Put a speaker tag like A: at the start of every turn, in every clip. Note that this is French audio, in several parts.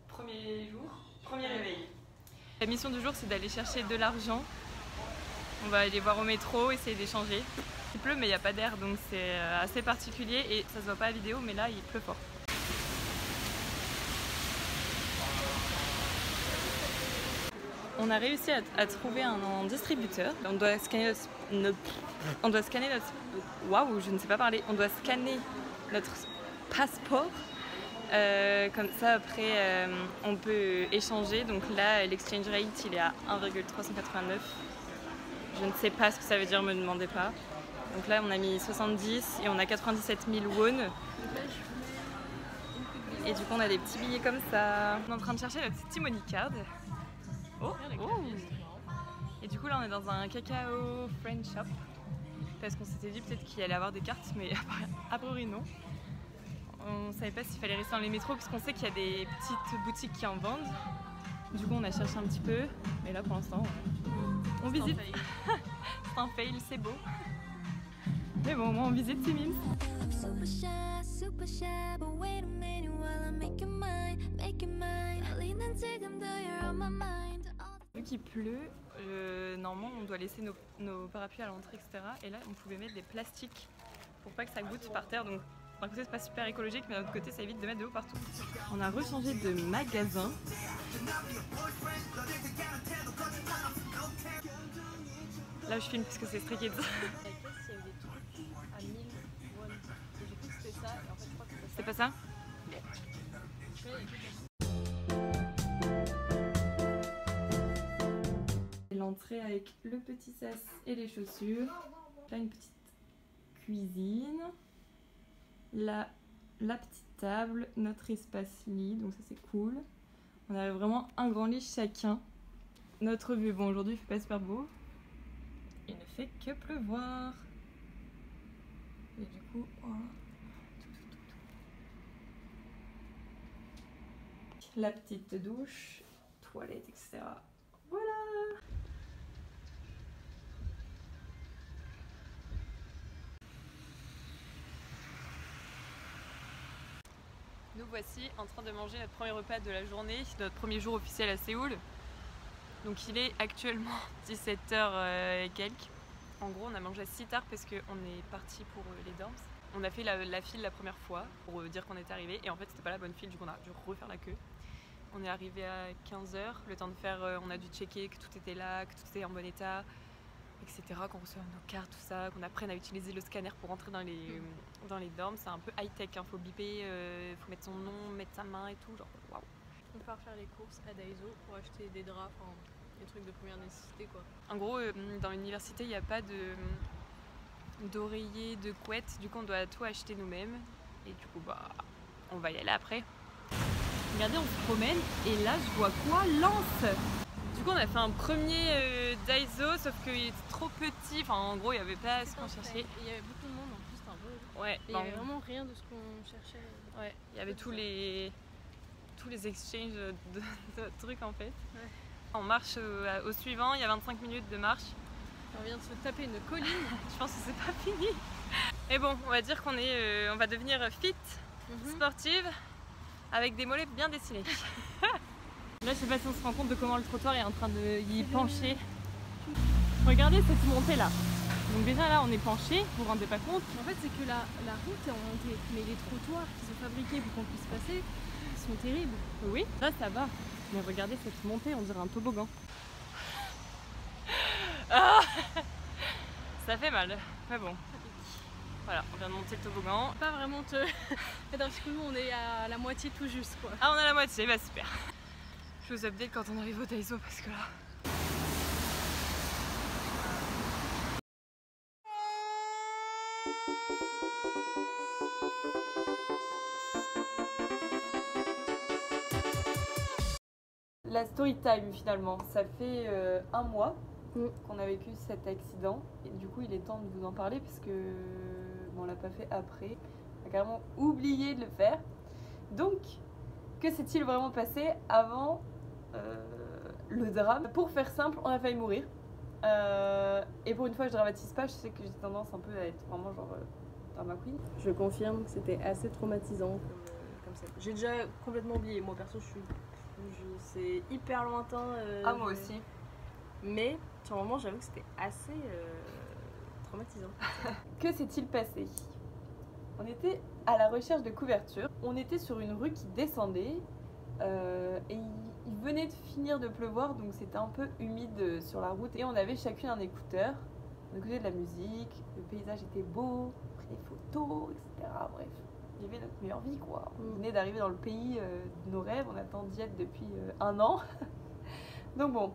A: Premier jour, premier réveil. La mission du jour, c'est d'aller chercher de l'argent. On va aller voir au métro, essayer d'échanger. Il pleut mais il n'y a pas d'air, donc c'est assez particulier et ça se voit pas à la vidéo, mais là il pleut fort. On a réussi à trouver un distributeur. On doit scanner notre waouh, je ne sais pas parler. On doit scanner notre passeport. Comme ça après on peut échanger. Donc là l'exchange rate il est à 1,389. Je ne sais pas ce que ça veut dire, me demandez pas. Donc là on a mis 70 et on a 97 000 won. Et du coup on a des petits billets comme ça. On est en train de chercher notre Timony card. Oh, oh. Et du coup là on est dans un cacao French shop. Parce qu'on s'était dit peut-être qu'il allait avoir des cartes, mais a priori non. On savait pas s'il fallait rester dans les métros puisqu'on sait qu'il y a des petites boutiques qui en vendent. Du coup on a cherché un petit peu, mais là pour l'instant on visite. C'est un fail, c'est beau. Mais bon, au moins on visite, c'est mime. Vu qu'il pleut, normalement on doit laisser nos parapluies à l'entrée, etc. Et là on pouvait mettre des plastiques pour pas que ça goûte par terre. Donc d'un côté c'est pas super écologique, mais d'un autre côté ça évite de mettre de l'eau partout. On a rechangé de magasin. Là je filme parce que c'est Stray Kids. C'était pas ça? L'entrée avec le petit sas et les chaussures. Là une petite cuisine. Là la petite table, notre espace lit, donc ça c'est cool. On a vraiment un grand lit chacun. Notre vue, bon aujourd'hui il fait pas super beau. Il ne fait que pleuvoir. Et du coup, oh. La petite douche, toilette, etc. Voilà. Nous voici en train de manger notre premier repas de la journée, notre premier jour officiel à Séoul. Donc il est actuellement 17h et quelques. En gros on a mangé si tard parce qu'on est parti pour les dorms. On a fait la file la première fois pour dire qu'on était arrivé et en fait c'était pas la bonne file, du coup on a dû refaire la queue. On est arrivé à 15h, le temps de faire, on a dû checker que tout était là, que tout était en bon état, etc. Qu'on reçoive nos cartes, tout ça, qu'on apprenne à utiliser le scanner pour rentrer dans les dorms. C'est un peu high-tech, hein. Faut biper, faut mettre son nom, mettre sa main et tout, genre waouh.
B: On part faire les courses à Daiso pour acheter des draps, enfin, des trucs de première nécessité quoi.
A: En gros, dans l'université, il n'y a pas d'oreiller, de couette, du coup on doit tout acheter nous-mêmes. Et du coup, bah, on va y aller après. Regardez, on se promène et là je vois quoi? Lance! Du coup on a fait un premier Daiso, sauf qu'il était trop petit, enfin en gros il n'y avait pas ce qu'on cherchait.
B: Il y avait beaucoup de monde en plus, c'était un peu...
A: Ouais,
B: il y avait vraiment rien de ce qu'on cherchait.
A: Ouais, il y avait tous les exchanges de trucs en fait.
B: Ouais.
A: On marche au suivant, il y a 25 minutes de marche.
B: On vient de se taper une colline.
A: Je pense que c'est pas fini. Mais bon, on va dire qu'on on va devenir fit, sportive, avec des mollets bien dessinés. Là, je sais pas si on se rend compte de comment le trottoir est en train de y pencher. Regardez cette montée là. Donc déjà là, on est penché, vous vous rendez pas compte?
B: En fait, c'est que la route est en montée, mais les trottoirs qui sont fabriqués pour qu'on puisse passer sont terribles.
A: Oui, là ça va. Mais regardez cette montée, on dirait un toboggan. Ah, ça fait mal, mais bon. Voilà, on vient de monter le toboggan.
B: Pas vraiment te... parce que nous on est à la moitié tout juste quoi.
A: Ah, on est à la moitié, bah super. Je vous update quand on arrive au Daiso parce que là... La story time finalement, ça fait un mois qu'on a vécu cet accident et du coup il est temps de vous en parler parce que bon, on l'a pas fait après, on a carrément oublié de le faire. Donc que s'est-il vraiment passé avant le drame? Pour faire simple, on a failli mourir et pour une fois je dramatise pas, je sais que j'ai tendance un peu à être vraiment genre
C: Drama Queen.
B: Je confirme que c'était assez traumatisant comme ça. J'ai déjà complètement oublié. Moi perso, c'est hyper lointain.
A: Moi aussi.
B: Mais sur le moment, j'avoue que c'était assez traumatisant.
A: Que s'est-il passé? On était à la recherche de couverture. On était sur une rue qui descendait et il venait de finir de pleuvoir, donc c'était un peu humide sur la route. Et on avait chacune un écouteur. On écoutait de la musique, le paysage était beau, on prit des photos, etc. Bref, on vivait notre meilleure vie, quoi. On venait d'arriver dans le pays de nos rêves, on attend d'y être depuis 1 an. Donc bon.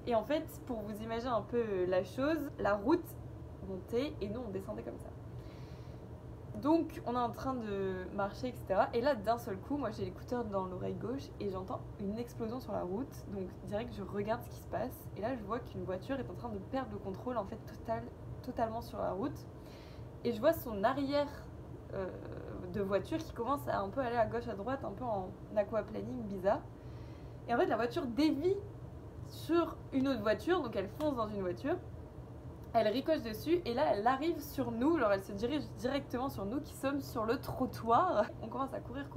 A: Et en fait, pour vous imaginer un peu la chose, la route montait et nous on descendait comme ça. Donc on est en train de marcher, etc. Et là d'un seul coup, moi j'ai l'écouteur dans l'oreille gauche et j'entends une explosion sur la route. Donc direct je regarde ce qui se passe et là je vois qu'une voiture est en train de perdre le contrôle en fait totalement sur la route. Et je vois son arrière de voiture qui commence à un peu aller à gauche à droite, un peu en aquaplaning bizarre. Et en fait la voiture dévie sur une autre voiture, donc elle fonce dans une voiture, elle ricoche dessus et là elle arrive sur nous, alors elle se dirige directement sur nous qui sommes sur le trottoir. On commence à courir.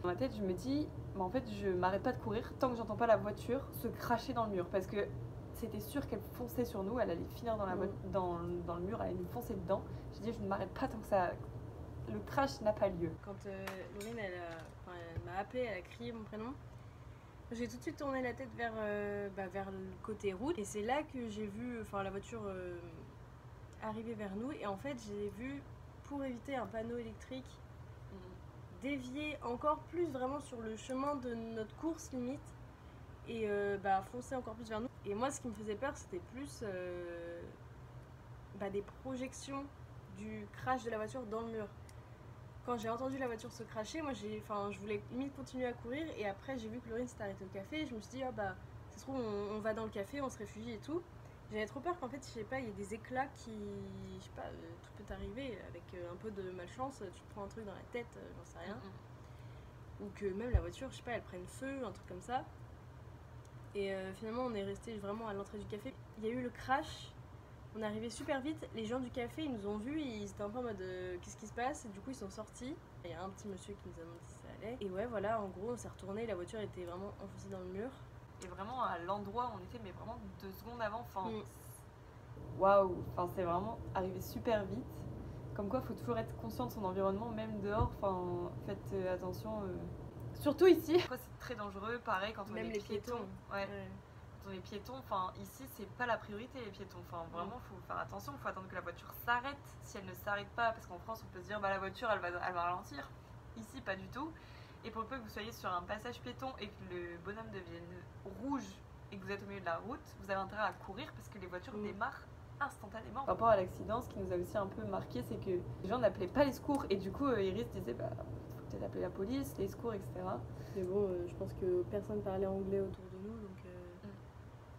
A: Dans ma tête je me dis, mais en fait je m'arrête pas de courir tant que j'entends pas la voiture se cracher dans le mur, parce que c'était sûr qu'elle fonçait sur nous, elle allait finir dans le mur, elle allait nous foncer dedans. J'ai dit je ne m'arrête pas tant que le crash n'a pas lieu.
B: Quand Laurine elle m'a appelée, elle a crié mon prénom, j'ai tout de suite tourné la tête vers le côté route et c'est là que j'ai vu la voiture arriver vers nous et en fait j'ai vu, pour éviter un panneau électrique, dévier encore plus vraiment sur le chemin de notre course limite et foncer encore plus vers nous. Et moi ce qui me faisait peur c'était plus des projections du crash de la voiture dans le mur. Quand j'ai entendu la voiture se cracher, moi je voulais limite continuer à courir et après j'ai vu que Laurine s'était arrêtée au café et je me suis dit ça se trouve on va dans le café, on se réfugie et tout. J'avais trop peur qu'en fait je sais pas, il y ait des éclats qui, je sais pas, tout peut t'arriver avec un peu de malchance, tu te prends un truc dans la tête, j'en sais rien. Ou que même la voiture, je sais pas, elle prenne feu, un truc comme ça. Et finalement on est resté vraiment à l'entrée du café. Il y a eu le crash. On est arrivé super vite, les gens du café ils nous ont vus, ils étaient un peu en mode qu'est-ce qui se passe, et du coup ils sont sortis. Il y a un petit monsieur qui nous a demandé si ça allait. Et ouais voilà, en gros on s'est retourné, la voiture était vraiment enfoncée dans le mur.
A: Et vraiment à l'endroit où on était, mais vraiment 2 secondes avant, waouh, c'est vraiment arrivé super vite. Comme quoi faut toujours être conscient de son environnement, même dehors, faites attention. Surtout ici. C'est très dangereux, pareil quand on est piéton. Ouais. Quand on est piéton, ici c'est pas la priorité les piétons, vraiment faut faire attention, faut attendre que la voiture s'arrête. Si elle ne s'arrête pas, parce qu'en France on peut se dire la voiture elle va ralentir, ici pas du tout. Et pour le peu que vous soyez sur un passage piéton et que le bonhomme devienne rouge et que vous êtes au milieu de la route, vous avez intérêt à courir parce que les voitures démarrent instantanément. Par rapport à l'accident, ce qui nous a aussi un peu marqué, c'est que les gens n'appelaient pas les secours et du coup Iris disait faut peut-être appeler la police, les secours, etc.
B: Mais bon, je pense que personne parlait anglais autour de nous, donc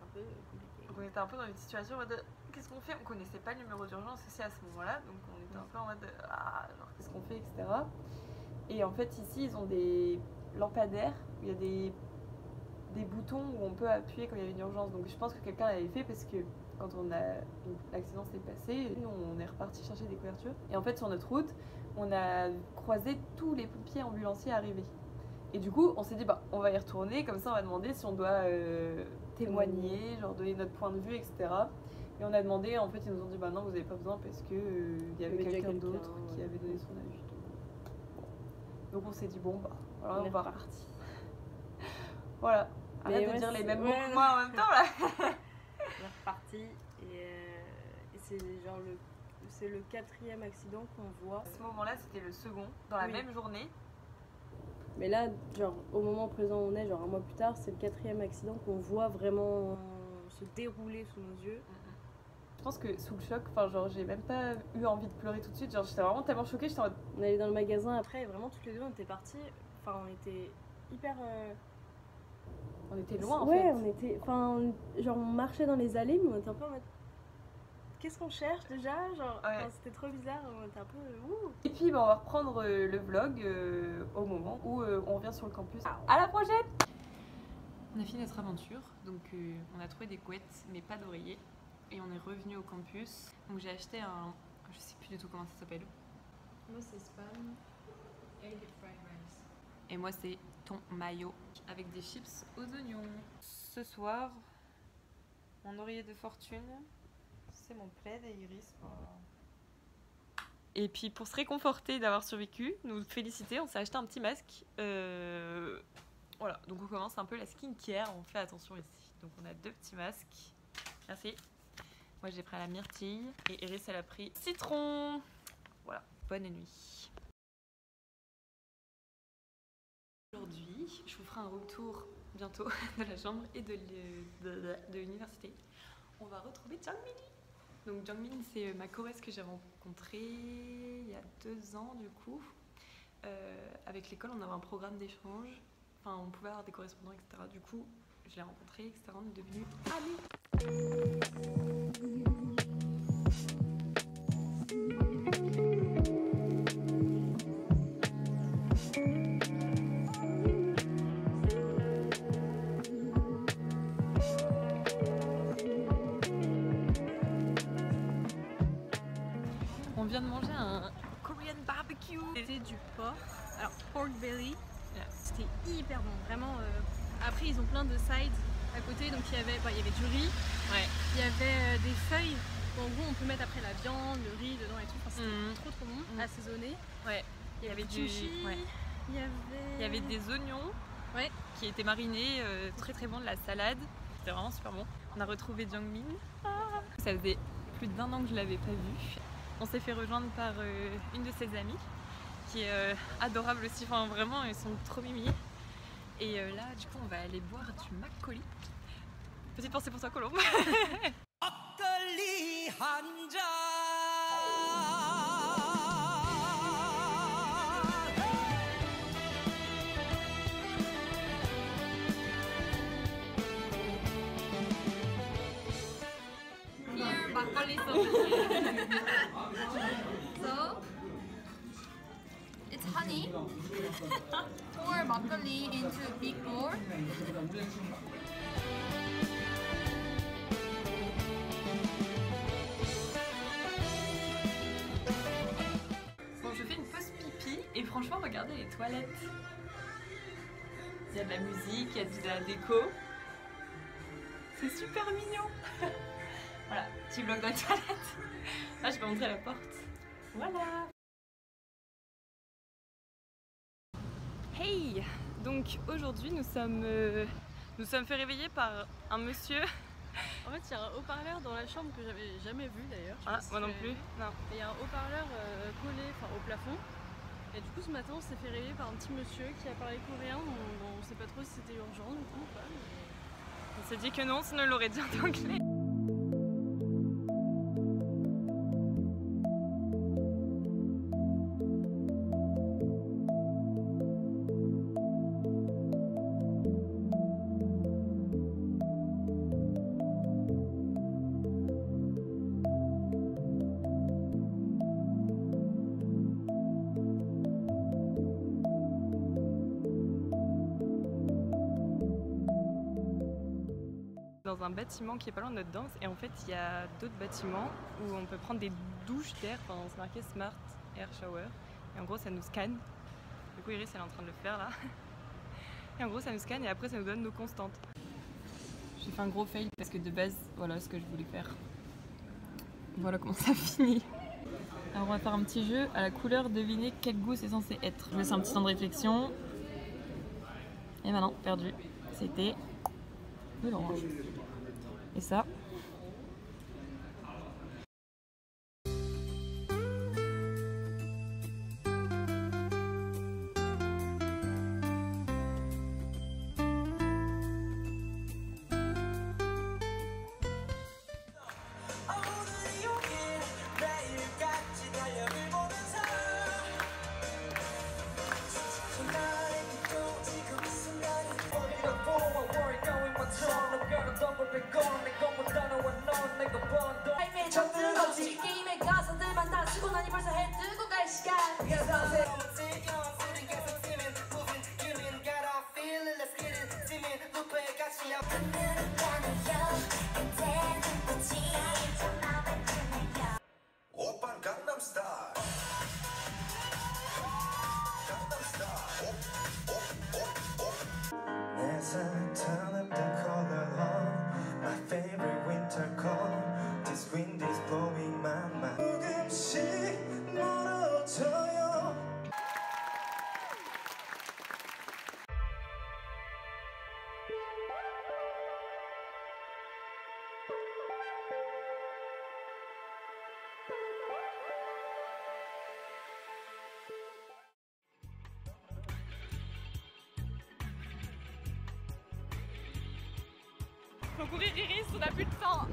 B: un peu compliqué.
A: Donc on était un peu dans une situation en mode qu'est-ce qu'on fait? On connaissait pas le numéro d'urgence aussi à ce moment-là, donc on était un peu en mode qu'est-ce qu'on fait, etc. Et en fait ici ils ont des lampadaires, il y a des boutons où on peut appuyer quand il y a une urgence, donc je pense que quelqu'un l'avait fait parce que quand l'accident s'est passé, nous on est reparti chercher des couvertures et en fait sur notre route on a croisé tous les pompiers ambulanciers arrivés et du coup on s'est dit on va y retourner, comme ça on va demander si on doit témoigner, genre donner notre point de vue, etc. Et on a demandé, en fait ils nous ont dit non vous avez pas besoin parce que il y avait quelqu'un d'autre qui avait donné son avis. Donc on s'est dit voilà, on va repartir. Voilà, arrête de dire les mêmes mots que moi en même temps là.
B: On est reparti et c'est genre c'est le 4e accident qu'on voit.
A: À ce moment-là c'était le second, dans la même journée.
B: Mais là, genre au moment présent où on est, genre 1 mois plus tard, c'est le 4e accident qu'on voit vraiment se dérouler sous nos yeux.
A: Je pense que sous le choc, j'ai même pas eu envie de pleurer tout de suite, j'étais vraiment tellement choquée, j'étais en mode...
B: On allait dans le magasin après et vraiment toutes les deux on était partis, on était hyper...
A: On était loin en fait.
B: Ouais, on était... on marchait dans les allées mais on était un peu en mode... Qu'est-ce qu'on cherche déjà? C'était trop bizarre, on était un peu...
A: Et puis on va reprendre le vlog au moment où on revient sur le campus. À la prochaine! On a fini notre aventure, donc on a trouvé des couettes mais pas d'oreiller. Et on est revenu au campus. Donc j'ai acheté je sais plus du tout comment ça s'appelle.
B: Moi c'est spam et des fried rice.
A: Et moi c'est thon mayo avec des chips aux oignons. Ce soir, mon oreiller de fortune, c'est mon plaid et Iris. Et puis pour se réconforter d'avoir survécu, nous féliciter, on s'est acheté un petit masque. Voilà, donc on commence un peu la skincare, on fait attention ici. Donc on a 2 petits masques. Merci. Moi j'ai pris la myrtille et Iris elle a pris citron. Voilà, bonne nuit. Aujourd'hui, je vous ferai un retour bientôt de la chambre et de l'université. On va retrouver Jungmin. Donc Jungmin, c'est ma choriste que j'ai rencontrée il y a 2 ans du coup. Avec l'école, on avait un programme d'échange. Enfin, on pouvait avoir des correspondants, etc. Du coup, je l'ai rencontrée, etc. On est devenus amis. On vient de manger un Korean barbecue.
B: C'était du porc, alors pork belly, c'était hyper bon, vraiment. Après ils ont plein de sides à côté, donc il y avait du riz, il y avait des feuilles, en gros on peut mettre après la viande, le riz dedans et tout, enfin, c'était trop bon, assaisonné. Il y avait du kimchi, il y avait des oignons qui étaient marinés, très très bon, de la salade, c'était vraiment super bon. On a retrouvé Jungmin, ça faisait plus d'1 an que je l'avais pas vu. On s'est fait rejoindre par une de ses amies qui est adorable aussi, enfin vraiment ils sont trop mimi. Et là du coup on va aller boire du makgeolli. Petite pensée pour toi Colombe. Here makgeolli
C: So it's honey. Pour makgeolli into a big bowl.
A: Bon, je fais une pause pipi et franchement regardez les toilettes. Il y a de la musique, il y a de la déco. C'est super mignon. Voilà, petit vlog dans les toilettes. Là je vais montrer la porte. Voilà. Hey! Donc aujourd'hui nous sommes fait réveiller par un monsieur.
B: En fait il y a un haut-parleur dans la chambre que j'avais jamais vu d'ailleurs.
A: Ah, moi non plus. Non.
B: Et il y a un haut-parleur collé au plafond. Et du coup ce matin on s'est fait réveiller par un petit monsieur qui a parlé coréen. On sait pas trop si c'était urgent du coup ou pas. Mais...
A: On s'est dit que non, sinon il aurait dit en anglais. Dans un bâtiment qui est pas loin de notre danse et en fait il y a d'autres bâtiments où on peut prendre des douches d'air, enfin c'est marqué Smart Air Shower et en gros ça nous scanne. Du coup Iris elle est en train de le faire là et en gros ça nous scanne et après ça nous donne nos constantes. J'ai fait un gros fail parce que de base voilà ce que je voulais faire. Voilà comment ça finit. Alors on va faire un petit jeu à la couleur, deviner quel goût c'est censé être. Je laisse un petit temps de réflexion et maintenant perdu, c'était de l'orange. Et ça.
D: Going, I'm gonna double back on, sun, turn up the color on my favorite winter coat. This wind is blowing my mind. 조금씩 멀어져요.
A: Faut courir Iris, on n'a plus de temps.